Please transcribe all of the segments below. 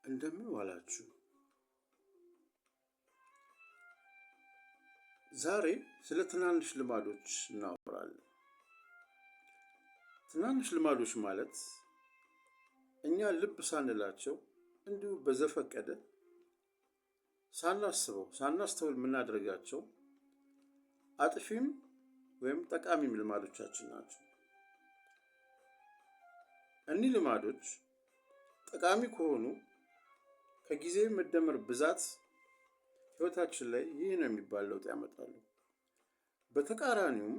እንደምን ዋላችሁ። ዛሬ ስለ ትናንሽ ልማዶች እናወራለን። ትናንሽ ልማዶች ማለት እኛ ልብ ሳንላቸው እንዲሁ በዘፈቀደ ሳናስተውል የምናደርጋቸው አጥፊም ወይም ጠቃሚም ልማዶቻችን ናቸው። እኒህ ልማዶች ጠቃሚ ከሆኑ ከጊዜ መደመር ብዛት ህይወታችን ላይ ይህ ነው የሚባል ለውጥ ያመጣሉ። በተቃራኒውም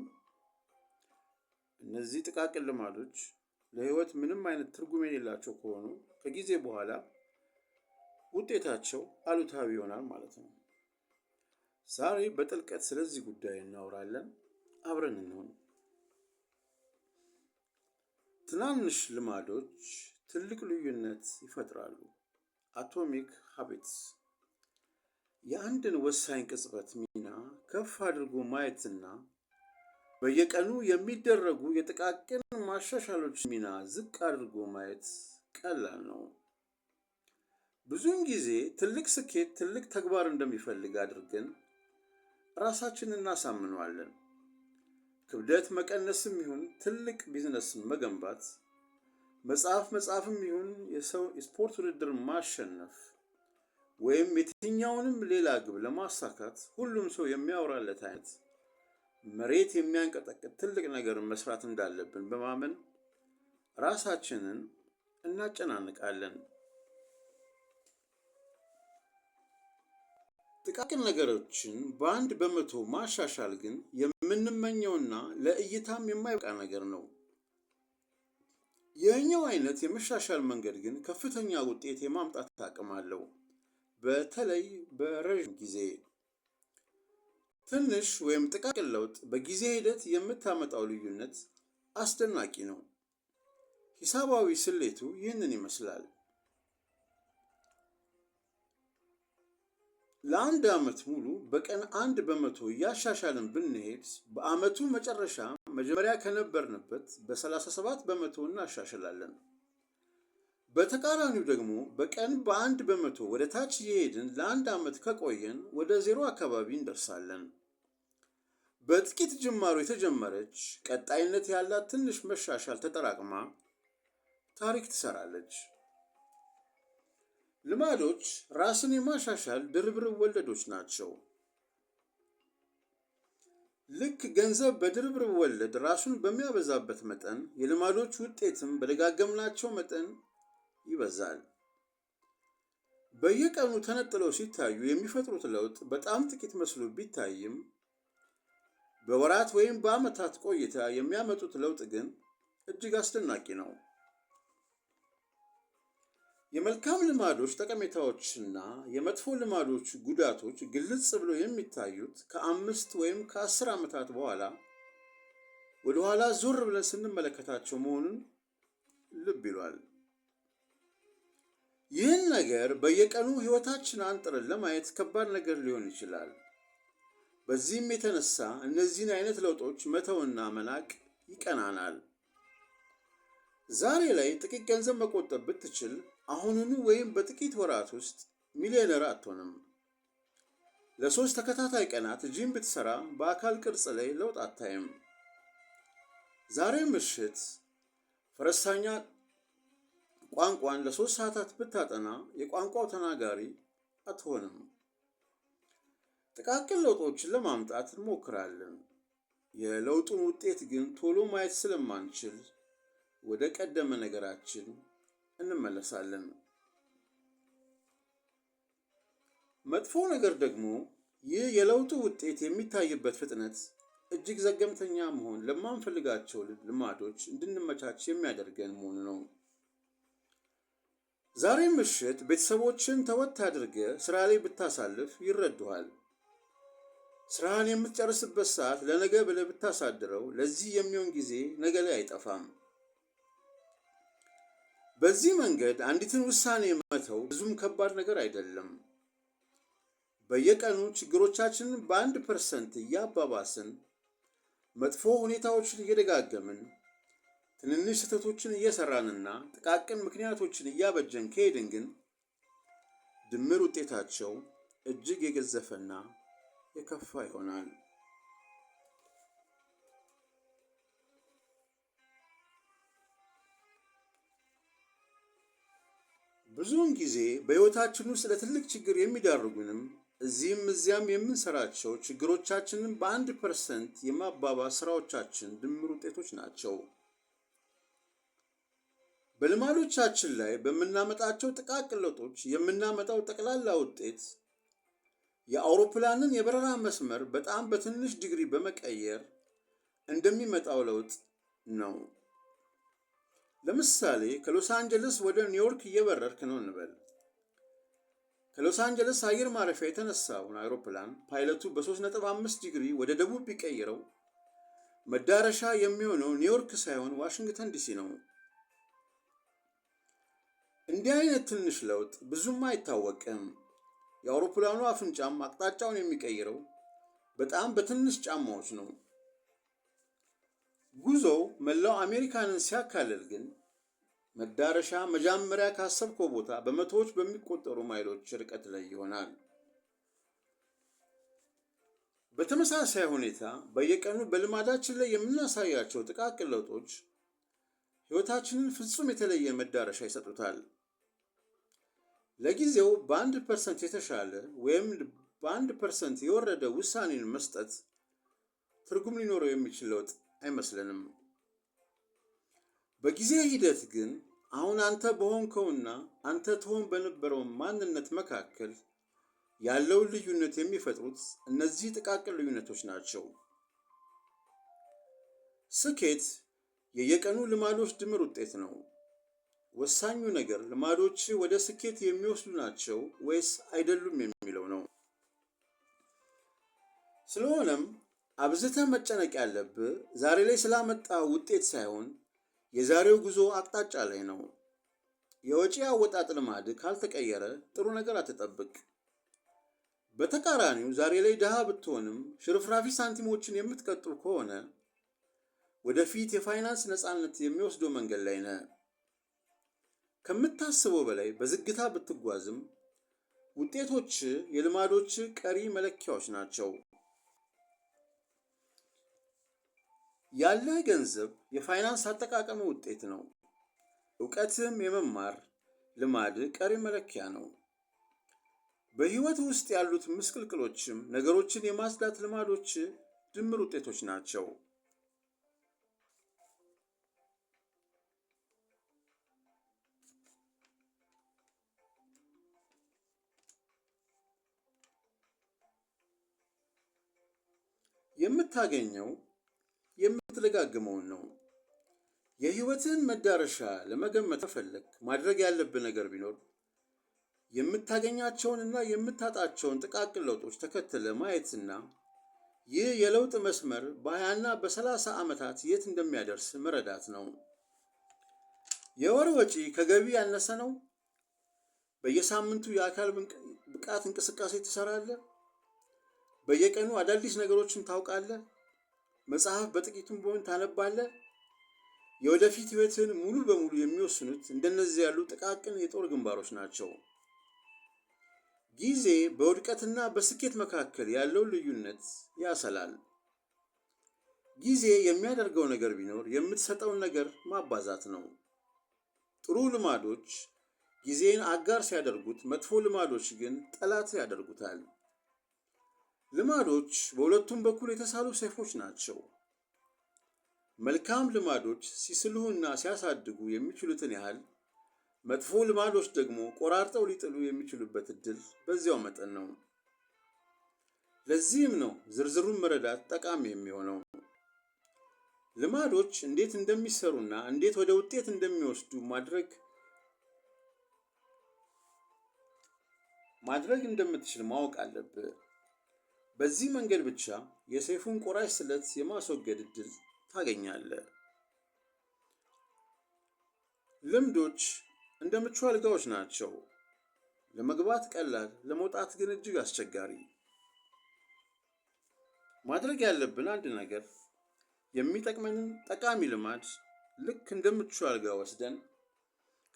እነዚህ ጥቃቅን ልማዶች ለህይወት ምንም አይነት ትርጉም የሌላቸው ከሆኑ ከጊዜ በኋላ ውጤታቸው አሉታዊ ይሆናል ማለት ነው። ዛሬ በጥልቀት ስለዚህ ጉዳይ እናወራለን። አብረን እንሆን። ትናንሽ ልማዶች ትልቅ ልዩነት ይፈጥራሉ። አቶሚክ ሃቢትስ የአንድን ወሳኝ ቅጽበት ሚና ከፍ አድርጎ ማየትና በየቀኑ የሚደረጉ የጥቃቅን ማሻሻሎች ሚና ዝቅ አድርጎ ማየት ቀላል ነው። ብዙውን ጊዜ ትልቅ ስኬት ትልቅ ተግባር እንደሚፈልግ አድርገን ራሳችንን እናሳምነዋለን። ክብደት መቀነስም ይሁን ትልቅ ቢዝነስን መገንባት፣ መጽሐፍም ይሁን የስፖርት ውድድር ማሸነፍ ወይም የትኛውንም ሌላ ግብ ለማሳካት ሁሉም ሰው የሚያወራለት አይነት መሬት የሚያንቀጠቅጥ ትልቅ ነገር መስራት እንዳለብን በማመን ራሳችንን እናጨናንቃለን። ጥቃቅን ነገሮችን በአንድ በመቶ ማሻሻል ግን የምንመኘውና ለእይታም የማይበቃ ነገር ነው። ይህኛው አይነት የመሻሻል መንገድ ግን ከፍተኛ ውጤት የማምጣት አቅም አለው። በተለይ በረዥም ጊዜ ትንሽ ወይም ጥቃቅን ለውጥ በጊዜ ሂደት የምታመጣው ልዩነት አስደናቂ ነው። ሂሳባዊ ስሌቱ ይህንን ይመስላል። ለአንድ ዓመት ሙሉ በቀን 1% እያሻሻልን ብንሄድ በዓመቱ መጨረሻ መጀመሪያ ከነበርንበት በ37% እናሻሽላለን። በተቃራኒው ደግሞ በቀን በ1% ወደ ታች እየሄድን ለአንድ ዓመት ከቆየን ወደ 0 አካባቢ እንደርሳለን። በጥቂት ጅማሮ የተጀመረች ቀጣይነት ያላት ትንሽ መሻሻል ተጠራቅማ ታሪክ ትሰራለች። ልማዶች ራስን የማሻሻል ድርብርብ ወለዶች ናቸው። ልክ ገንዘብ በድርብርብ ወለድ ራሱን በሚያበዛበት መጠን የልማዶች ውጤትም በደጋገምናቸው መጠን ይበዛል። በየቀኑ ተነጥለው ሲታዩ የሚፈጥሩት ለውጥ በጣም ጥቂት መስሎ ቢታይም በወራት ወይም በዓመታት ቆይታ የሚያመጡት ለውጥ ግን እጅግ አስደናቂ ነው። የመልካም ልማዶች ጠቀሜታዎችና የመጥፎ ልማዶች ጉዳቶች ግልጽ ብሎ የሚታዩት ከ5 ወይም ከ10 ዓመታት በኋላ ወደ ኋላ ዞር ብለን ስንመለከታቸው መሆኑን ልብ ይሏል። ይህን ነገር በየቀኑ ህይወታችን አንጥረን ለማየት ከባድ ነገር ሊሆን ይችላል። በዚህም የተነሳ እነዚህን አይነት ለውጦች መተውና መናቅ ይቀናናል። ዛሬ ላይ ጥቂት ገንዘብ መቆጠብ ብትችል አሁኑኑ ወይም በጥቂት ወራት ውስጥ ሚሊዮነር አትሆንም። ለ3 ተከታታይ ቀናት ጂም ብትሰራ በአካል ቅርጽ ላይ ለውጥ አታይም። ዛሬ ምሽት ፈረንሳይኛ ቋንቋን ለ3 ሰዓታት ብታጠና የቋንቋው ተናጋሪ አትሆንም። ጥቃቅን ለውጦችን ለማምጣት እንሞክራለን። የለውጡን ውጤት ግን ቶሎ ማየት ስለማንችል ወደ ቀደመ ነገራችን እንመለሳለን። መጥፎ ነገር ደግሞ ይህ የለውጡ ውጤት የሚታይበት ፍጥነት እጅግ ዘገምተኛ መሆን ለማንፈልጋቸው ልማዶች እንድንመቻች የሚያደርገን መሆኑ ነው። ዛሬ ምሽት ቤተሰቦችን ተወት አድርገህ ስራ ላይ ብታሳልፍ ይረዱሃል። ስራህን የምትጨርስበት ሰዓት ለነገ ብለህ ብታሳድረው ለዚህ የሚሆን ጊዜ ነገ ላይ አይጠፋም። በዚህ መንገድ አንዲትን ውሳኔ መተው ብዙም ከባድ ነገር አይደለም። በየቀኑ ችግሮቻችንን በ1% እያባባስን መጥፎ ሁኔታዎችን እየደጋገምን ትንንሽ ስህተቶችን እየሰራንና ጥቃቅን ምክንያቶችን እያበጀን ከሄድን ግን ድምር ውጤታቸው እጅግ የገዘፈና የከፋ ይሆናል። ብዙውን ጊዜ በሕይወታችን ውስጥ ለትልቅ ችግር የሚዳርጉንም እዚህም እዚያም የምንሰራቸው ችግሮቻችንን በ1% የማባባስ ስራዎቻችን ድምር ውጤቶች ናቸው። በልማዶቻችን ላይ በምናመጣቸው ጥቃቅን ለውጦች የምናመጣው ጠቅላላ ውጤት የአውሮፕላንን የበረራ መስመር በጣም በትንሽ ዲግሪ በመቀየር እንደሚመጣው ለውጥ ነው። ለምሳሌ ከሎስ አንጀለስ ወደ ኒውዮርክ እየበረርክ ነው እንበል። ከሎስ አንጀለስ አየር ማረፊያ የተነሳውን አውሮፕላን ፓይለቱ በ3.5 ዲግሪ ወደ ደቡብ ቢቀይረው መዳረሻ የሚሆነው ኒውዮርክ ሳይሆን ዋሽንግተን ዲሲ ነው። እንዲህ አይነት ትንሽ ለውጥ ብዙም አይታወቅም። የአውሮፕላኑ አፍንጫም አቅጣጫውን የሚቀይረው በጣም በትንሽ ጫማዎች ነው። ጉዞው መላው አሜሪካንን ሲያካልል ግን መዳረሻ መጀመሪያ ካሰብከው ቦታ በመቶዎች በሚቆጠሩ ማይሎች ርቀት ላይ ይሆናል። በተመሳሳይ ሁኔታ በየቀኑ በልማዳችን ላይ የምናሳያቸው ጥቃቅን ለውጦች ሕይወታችንን ፍጹም የተለየ መዳረሻ ይሰጡታል። ለጊዜው በ1% የተሻለ ወይም በ1% የወረደ ውሳኔን መስጠት ትርጉም ሊኖረው የሚችል ለውጥ አይመስለንም። በጊዜ ሂደት ግን አሁን አንተ በሆንከውና አንተ ትሆን በነበረው ማንነት መካከል ያለውን ልዩነት የሚፈጥሩት እነዚህ ጥቃቅን ልዩነቶች ናቸው። ስኬት የየቀኑ ልማዶች ድምር ውጤት ነው። ወሳኙ ነገር ልማዶች ወደ ስኬት የሚወስዱ ናቸው ወይስ አይደሉም የሚለው ነው። ስለሆነም አብዝተህ መጨነቅ ያለብህ ዛሬ ላይ ስላመጣ ውጤት ሳይሆን የዛሬው ጉዞ አቅጣጫ ላይ ነው። የወጪ አወጣጥ ልማድ ካልተቀየረ ጥሩ ነገር አትጠብቅ። በተቃራኒው ዛሬ ላይ ድሃ ብትሆንም ሽርፍራፊ ሳንቲሞችን የምትቀጥል ከሆነ ወደፊት የፋይናንስ ነፃነት የሚወስደው መንገድ ላይ ነህ። ከምታስበው በላይ በዝግታ ብትጓዝም ውጤቶች የልማዶች ቀሪ መለኪያዎች ናቸው። ያለህ ገንዘብ የፋይናንስ አጠቃቀም ውጤት ነው። እውቀትም የመማር ልማድ ቀሪ መለኪያ ነው። በህይወት ውስጥ ያሉት ምስቅልቅሎችም ነገሮችን የማጽዳት ልማዶች ድምር ውጤቶች ናቸው። የምታገኘው የምትደጋግመውን ነው። የህይወትን መዳረሻ ለመገመት ከፈለክ ማድረግ ያለብህ ነገር ቢኖር የምታገኛቸውንና የምታጣቸውን ጥቃቅን ለውጦች ተከትለ ማየትና ይህ የለውጥ መስመር በ20ና በ30 ዓመታት የት እንደሚያደርስ መረዳት ነው። የወር ወጪ ከገቢ ያነሰ ነው? በየሳምንቱ የአካል ብቃት እንቅስቃሴ ትሰራለህ? በየቀኑ አዳዲስ ነገሮችን ታውቃለህ? መጽሐፍ በጥቂቱም ቢሆን ታነባለህ? የወደፊት ህይወትን ሙሉ በሙሉ የሚወስኑት እንደነዚህ ያሉ ጥቃቅን የጦር ግንባሮች ናቸው። ጊዜ በውድቀትና በስኬት መካከል ያለውን ልዩነት ያሰላል። ጊዜ የሚያደርገው ነገር ቢኖር የምትሰጠውን ነገር ማባዛት ነው። ጥሩ ልማዶች ጊዜን አጋር ሲያደርጉት፣ መጥፎ ልማዶች ግን ጠላት ያደርጉታል። ልማዶች በሁለቱም በኩል የተሳሉ ሰይፎች ናቸው። መልካም ልማዶች ሲስሉህና ሲያሳድጉ የሚችሉትን ያህል መጥፎ ልማዶች ደግሞ ቆራርጠው ሊጥሉ የሚችሉበት እድል በዚያው መጠን ነው። ለዚህም ነው ዝርዝሩን መረዳት ጠቃሚ የሚሆነው። ልማዶች እንዴት እንደሚሰሩና እንዴት ወደ ውጤት እንደሚወስዱ ማድረግ እንደምትችል ማወቅ አለብህ። በዚህ መንገድ ብቻ የሰይፉን ቆራሽ ስለት የማስወገድ እድል ታገኛለህ። ልምዶች እንደ ምቹ አልጋዎች ናቸው። ለመግባት ቀላል፣ ለመውጣት ግን እጅግ አስቸጋሪ። ማድረግ ያለብን አንድ ነገር የሚጠቅመንን ጠቃሚ ልማድ ልክ እንደ ምቹ አልጋ ወስደን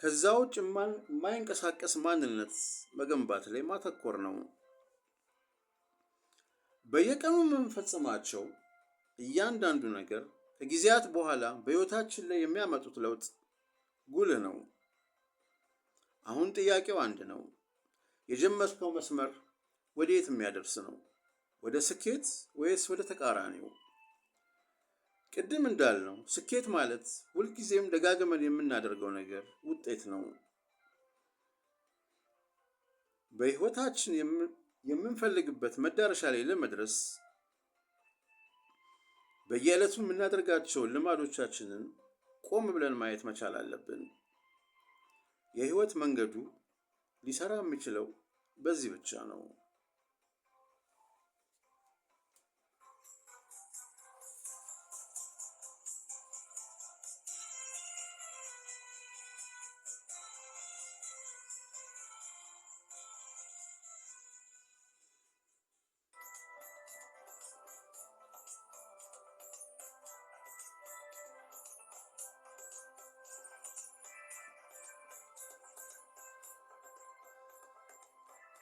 ከዛ ውጭ የማይንቀሳቀስ ማንነት መገንባት ላይ ማተኮር ነው። በየቀኑ የምንፈጽማቸው እያንዳንዱ ነገር ከጊዜያት በኋላ በሕይወታችን ላይ የሚያመጡት ለውጥ ጉልህ ነው። አሁን ጥያቄው አንድ ነው። የጀመርከው መስመር ወዴት የሚያደርስ ነው? ወደ ስኬት ወይስ ወደ ተቃራኒው? ቅድም እንዳልነው ስኬት ማለት ሁልጊዜም ደጋግመን የምናደርገው ነገር ውጤት ነው። በሕይወታችን የምንፈልግበት መዳረሻ ላይ ለመድረስ በየዕለቱ የምናደርጋቸውን ልማዶቻችንን ቆም ብለን ማየት መቻል አለብን። የሕይወት መንገዱ ሊሰራ የሚችለው በዚህ ብቻ ነው።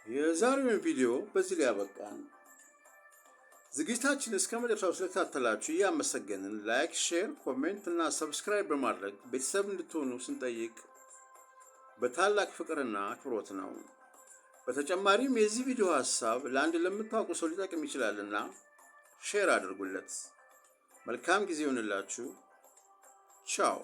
የዛሬውን ቪዲዮ በዚህ ላይ ያበቃን። ዝግጅታችን እስከ መጨረሻው ስለተከታተላችሁ እያመሰገንን ላይክ፣ ሼር፣ ኮሜንት እና ሰብስክራይብ በማድረግ ቤተሰብ እንድትሆኑ ስንጠይቅ በታላቅ ፍቅርና አክብሮት ነው። በተጨማሪም የዚህ ቪዲዮ ሀሳብ ለአንድ ለምታውቁ ሰው ሊጠቅም ይችላልና ሼር አድርጉለት። መልካም ጊዜ ይሁንላችሁ። ቻው።